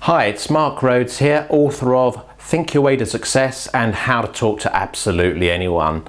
Hi, it's Mark Rhodes here, author of Think Your Way to Success and How to Talk to Absolutely Anyone.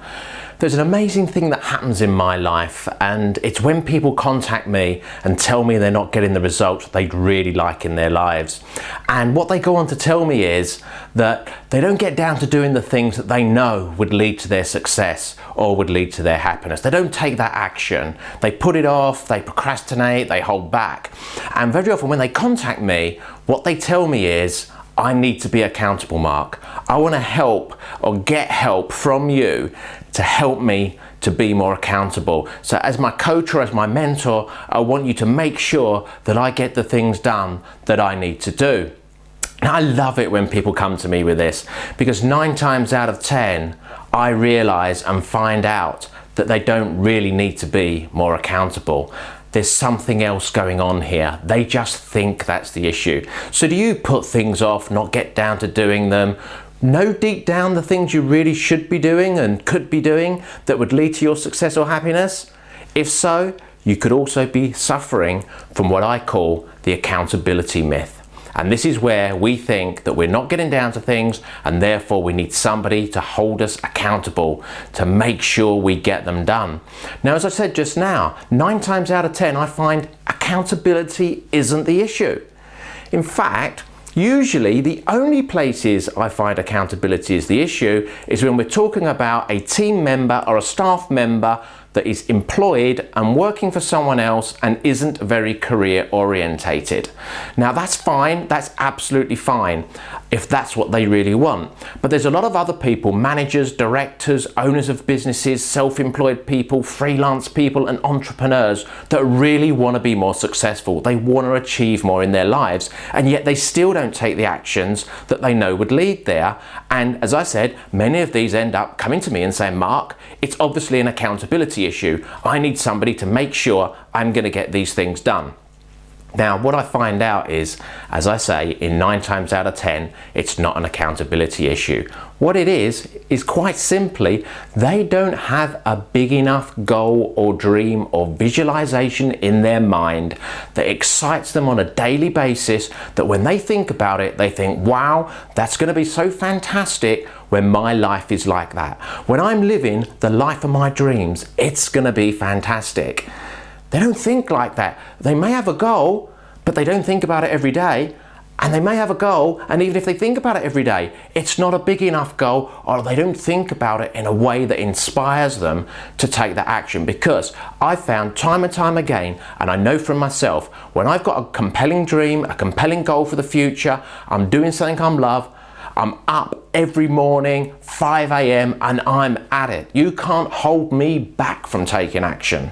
There's an amazing thing that happens in my life, and it's when people contact me and tell me they're not getting the results they'd really like in their lives. And what they go on to tell me is that they don't get down to doing the things that they know would lead to their success or would lead to their happiness. They don't take that action. They put it off, they procrastinate, they hold back. And very often when they contact me, what they tell me is, I need to be accountable, Mark. I want to help or get help from you to help me to be more accountable. So as my coach or as my mentor, I want you to make sure that I get the things done that I need to do. Now, I love it when people come to me with this, because 9 times out of 10, I realize and find out that they don't really need to be more accountable. There's something else going on here. They just think that's the issue. So do you put things off, not get down to doing them? Know deep down the things you really should be doing and could be doing that would lead to your success or happiness? If so, you could also be suffering from what I call the accountability myth. And this is where we think that we're not getting down to things, and therefore we need somebody to hold us accountable to make sure we get them done. Now, as I said just now, 9 times out of 10, I find accountability isn't the issue. In fact, usually the only places I find accountability is the issue is when we're talking about a team member or a staff member that is employed and working for someone else and isn't very career orientated. Now that's fine, that's absolutely fine if that's what they really want. But there's a lot of other people, managers, directors, owners of businesses, self-employed people, freelance people and entrepreneurs that really want to be more successful. They want to achieve more in their lives, and yet they still don't take the actions that they know would lead there. And as I said, many of these end up coming to me and saying, Mark, it's obviously an accountability issue. I need somebody to make sure I'm going to get these things done. Now, what I find out is, as I say, in 9 times out of 10, it's not an accountability issue. What it is quite simply, they don't have a big enough goal or dream or visualization in their mind that excites them on a daily basis, that when they think about it, they think, wow, that's going to be so fantastic when my life is like that. When I'm living the life of my dreams, it's going to be fantastic. They don't think like that. They may have a goal, but they don't think about it every day. And they may have a goal, and even if they think about it every day, it's not a big enough goal, or they don't think about it in a way that inspires them to take that action. Because I've found time and time again, and I know from myself, when I've got a compelling dream, a compelling goal for the future, I'm doing something I love, I'm up every morning, 5 a.m. and I'm at it. You can't hold me back from taking action.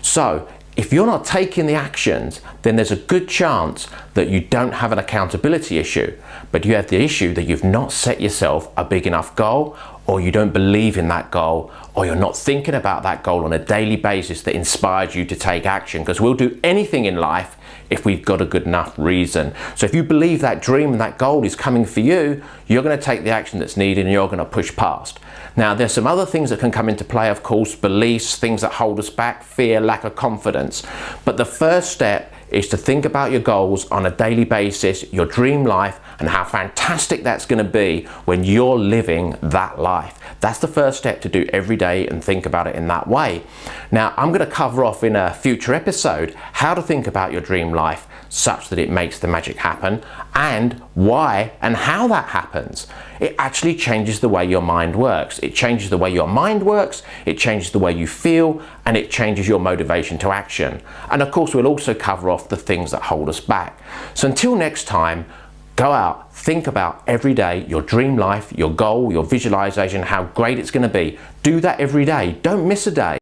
So if you're not taking the actions, then there's a good chance that you don't have an accountability issue, but you have the issue that you've not set yourself a big enough goal, or you don't believe in that goal, or you're not thinking about that goal on a daily basis that inspires you to take action. Because we'll do anything in life if we've got a good enough reason. So if you believe that dream and that goal is coming for you, you're going to take the action that's needed and you're going to push past. Now, there's some other things that can come into play, of course, beliefs, things that hold us back, fear, lack of confidence. But the first step is to think about your goals on a daily basis, your dream life, and how fantastic that's going to be when you're living that life. That's the first step to do every day, and think about it in that way. Now, I'm going to cover off in a future episode how to think about your dream life such that it makes the magic happen, and why and how that happens. It actually changes the way your mind works. It changes the way your mind works, it changes the way you feel, and it changes your motivation to action. And of course, we'll also cover off the things that hold us back. So until next time, go out, think about every day your dream life, your goal, your visualization, how great it's going to be. Do that every day. Don't miss a day.